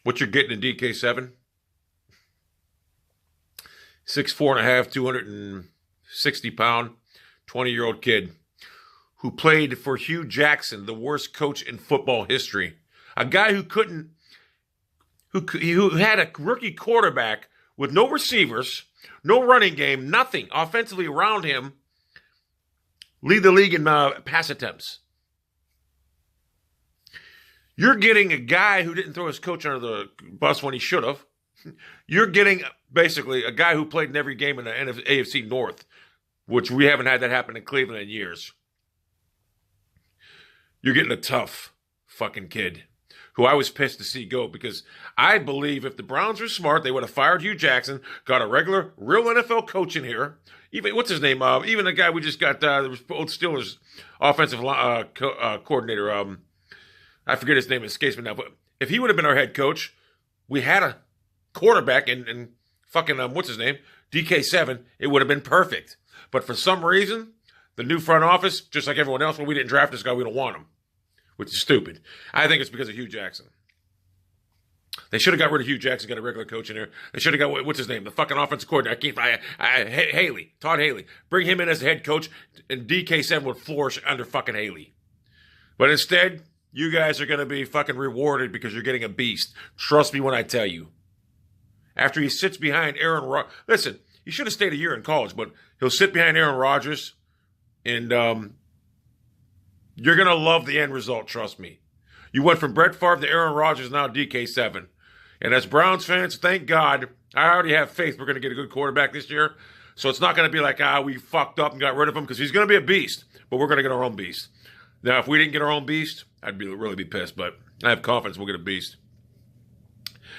What you're getting in DK7? 6'4.5", 260-pound, 20-year-old kid who played for Hugh Jackson, the worst coach in football history. A guy who had a rookie quarterback with no receivers, no running game, nothing offensively around him, lead the league in pass attempts. You're getting a guy who didn't throw his coach under the bus when he should have. You're getting basically a guy who played in every game in the AFC North, which we haven't had that happen in Cleveland in years. You're getting a tough fucking kid who I was pissed to see go, because I believe if the Browns were smart, they would have fired Hugh Jackson, got a regular, real NFL coach in here. Even, what's his name? Even the guy we just got, the old Steelers offensive coordinator. I forget his name, it escapes me now. But if he would have been our head coach, we had a quarterback and fucking, what's his name? DK7, it would have been perfect. But for some reason, the new front office, just like everyone else, well, we didn't draft this guy, we don't want him. Which is stupid. I think it's because of Hugh Jackson. They should have got rid of Hugh Jackson, got a regular coach in there. They should have got, what's his name? The fucking offensive coordinator. Haley. Todd Haley. Bring him in as the head coach, and DK7 would flourish under fucking Haley. But instead, you guys are going to be fucking rewarded because you're getting a beast. Trust me when I tell you. After he sits behind Aaron Rodgers. Listen, he should have stayed a year in college, but he'll sit behind Aaron Rodgers, and you're going to love the end result, trust me. You went from Brett Favre to Aaron Rodgers, now DK7. And as Browns fans, thank God, I already have faith we're going to get a good quarterback this year. So it's not going to be like, we fucked up and got rid of him, because he's going to be a beast. But we're going to get our own beast. Now, if we didn't get our own beast, I'd really be pissed. But I have confidence we'll get a beast.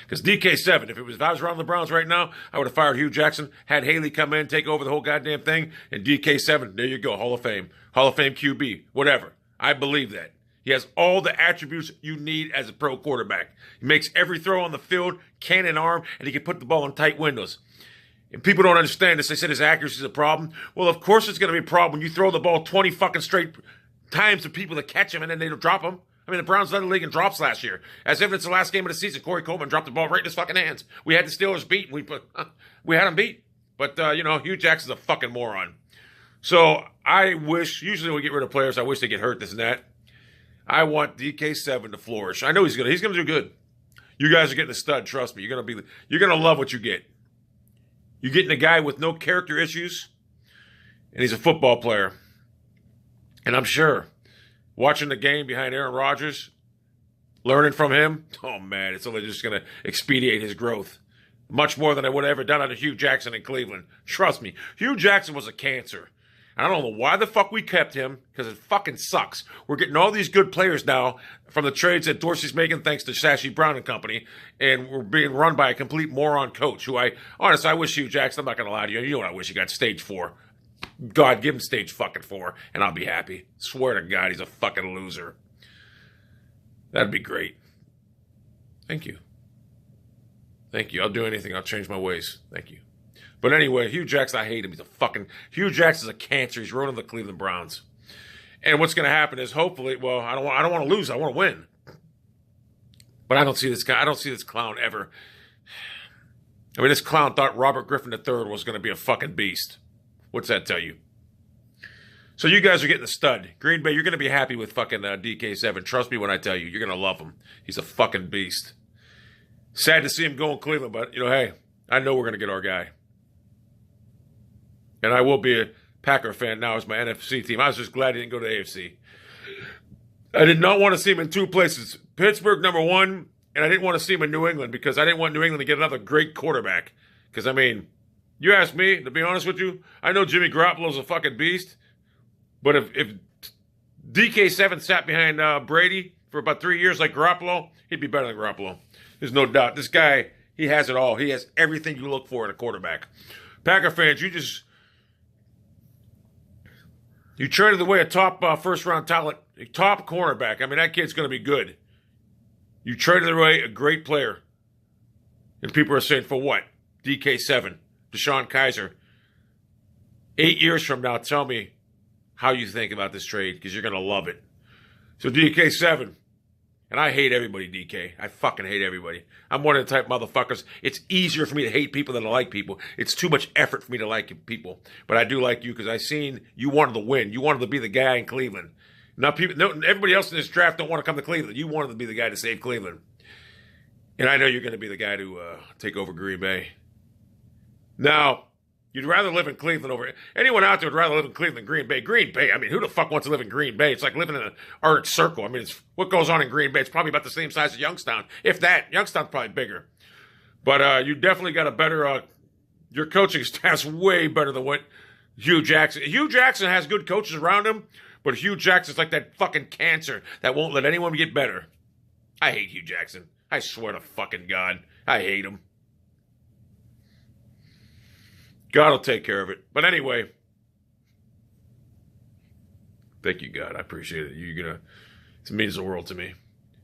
Because DK7, if I was around the Browns right now, I would have fired Hugh Jackson, had Haley come in, take over the whole goddamn thing, and DK7, there you go, Hall of Fame QB, whatever. I believe that. He has all the attributes you need as a pro quarterback. He makes every throw on the field, cannon arm, and he can put the ball in tight windows. And people don't understand this. They said his accuracy is a problem. Well, of course it's going to be a problem when you throw the ball 20 fucking straight times to people that catch him and then they don't drop him. I mean, the Browns led the league in drops last year. As evidence, the last game of the season, Corey Coleman dropped the ball right in his fucking hands. We had the Steelers beat, and we had them beat. But, Hugh Jackson's a fucking moron. So I wish, usually when we get rid of players, I wish they get hurt, this and that. I want DK7 to flourish. I know he's gonna do good. You guys are getting a stud, trust me. You're gonna love what you get. You're getting a guy with no character issues, and he's a football player. And I'm sure, watching the game behind Aaron Rodgers, learning from him, oh man, it's only just gonna expedite his growth. Much more than I would have ever done under Hugh Jackson in Cleveland. Trust me, Hugh Jackson was a cancer. I don't know why the fuck we kept him, because it fucking sucks. We're getting all these good players now from the trades that Dorsey's making thanks to Sashi Brown and company, and we're being run by a complete moron coach who I wish Hugh Jackson, I'm not going to lie to you, you know what I wish he got stage 4. God, give him stage fucking 4, and I'll be happy. Swear to God, he's a fucking loser. That'd be great. Thank you. Thank you. I'll do anything. I'll change my ways. Thank you. But anyway, Hugh Jackson, I hate him. Hugh Jackson's a cancer. He's ruining the Cleveland Browns. And what's going to happen is hopefully, well, I don't want to lose. I want to win. But I don't see this guy. I don't see this clown ever. I mean, this clown thought Robert Griffin III was going to be a fucking beast. What's that tell you? So you guys are getting a stud. Green Bay, you're going to be happy with fucking DK7. Trust me when I tell you. You're going to love him. He's a fucking beast. Sad to see him go in Cleveland, but, hey, I know we're going to get our guy. And I will be a Packer fan now as my NFC team. I was just glad he didn't go to the AFC. I did not want to see him in two places. Pittsburgh, number one, and I didn't want to see him in New England because I didn't want New England to get another great quarterback. Because, you ask me, to be honest with you, I know Jimmy Garoppolo's a fucking beast. But if DK7 sat behind Brady for about 3 years like Garoppolo, he'd be better than Garoppolo. There's no doubt. This guy, he has it all. He has everything you look for in a quarterback. Packer fans, you traded away a top first-round talent, a top cornerback. That kid's going to be good. You traded away a great player. And people are saying, for what? DK7, Deshone Kizer. 8 years from now, tell me how you think about this trade, because you're going to love it. So DK7, And I hate everybody, DK. I fucking hate everybody. I'm one of the type of motherfuckers. It's easier for me to hate people than to like people. It's too much effort for me to like people. But I do like you because I seen you wanted to win. You wanted to be the guy in Cleveland. Now, everybody else in this draft don't want to come to Cleveland. You wanted to be the guy to save Cleveland. And I know you're going to be the guy to take over Green Bay. Now, you'd rather live in Cleveland over... Anyone out there would rather live in Cleveland than Green Bay. Green Bay, I mean, who the fuck wants to live in Green Bay? It's like living in an Arctic Circle. I mean, it's what goes on in Green Bay. It's probably about the same size as Youngstown. If that, Youngstown's probably bigger. But you definitely got a better... your coaching staff's way better than what Hugh Jackson... Hugh Jackson has good coaches around him, but Hugh Jackson's like that fucking cancer that won't let anyone get better. I hate Hugh Jackson. I swear to fucking God. I hate him. God will take care of it. But anyway, thank you, God. I appreciate it. It means the world to me.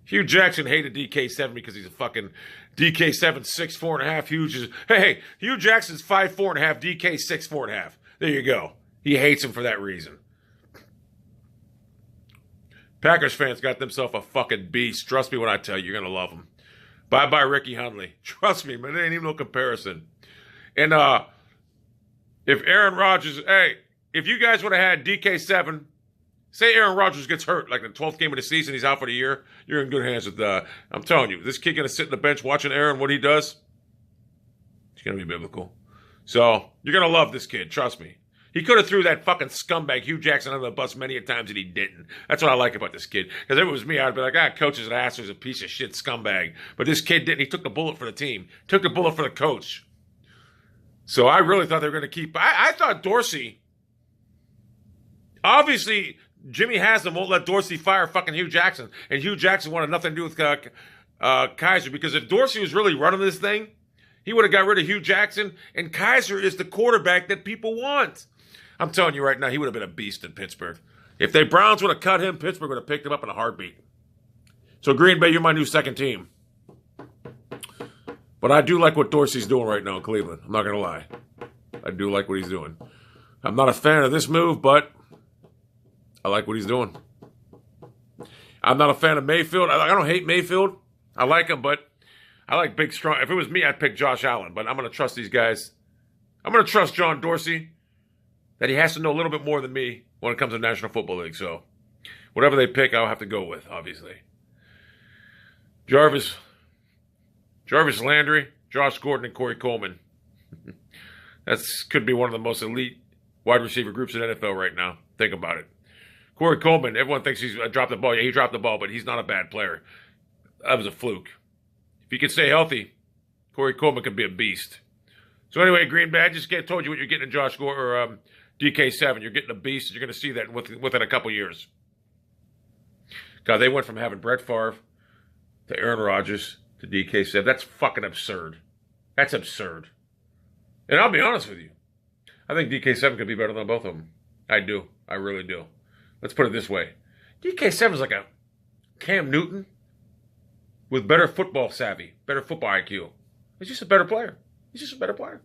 Hugh Jackson hated DK7 because he's a fucking DK7 6'4.5". Hey, Hugh Jackson's 5'4.5". DK 6'4.5". There you go. He hates him for that reason. Packers fans got themselves a fucking beast. Trust me when I tell you, you're gonna love him. Bye-bye, Ricky Hundley. Trust me, man. There ain't even no comparison. And if Aaron Rodgers, if you guys would have had DK7, say Aaron Rodgers gets hurt, like the 12th game of the season, he's out for the year, you're in good hands with, I'm telling you, this kid going to sit on the bench watching Aaron, what he does, it's going to be biblical. So, you're going to love this kid, trust me. He could have threw that fucking scumbag Hugh Jackson under the bus many a times and he didn't. That's what I like about this kid. Because if it was me, I'd be like, coach is an ass, he's a piece of shit scumbag. But this kid didn't. He took the bullet for the team. Took the bullet for the coach. So I really thought they were going to keep... I thought Dorsey... Obviously, Jimmy Haslam won't let Dorsey fire fucking Hugh Jackson. And Hugh Jackson wanted nothing to do with Kizer. Because if Dorsey was really running this thing, he would have got rid of Hugh Jackson. And Kizer is the quarterback that people want. I'm telling you right now, he would have been a beast in Pittsburgh. If the Browns would have cut him, Pittsburgh would have picked him up in a heartbeat. So Green Bay, you're my new second team. But I do like what Dorsey's doing right now in Cleveland. I'm not going to lie. I do like what he's doing. I'm not a fan of this move, but I like what he's doing. I'm not a fan of Mayfield. I don't hate Mayfield. I like him, but I like big, strong. If it was me, I'd pick Josh Allen. But I'm going to trust these guys. I'm going to trust John Dorsey that he has to know a little bit more than me when it comes to the National Football League. So whatever they pick, I'll have to go with, obviously. Jarvis Landry, Josh Gordon, and Corey Coleman. Could be one of the most elite wide receiver groups in the NFL right now. Think about it. Corey Coleman, everyone thinks he's dropped the ball. Yeah, he dropped the ball, but he's not a bad player. That was a fluke. If he can stay healthy, Corey Coleman could be a beast. So anyway, Green Bay, I just told you what you're getting in Josh Gordon or DK7. You're getting a beast. You're going to see that within a couple years. God, they went from having Brett Favre to Aaron Rodgers to DK7. That's fucking absurd. That's absurd. And I'll be honest with you. I think DK7 could be better than both of them. I do. I really do. Let's put it this way. DK7 is like a Cam Newton with better football savvy, better football IQ. He's just a better player. He's just a better player.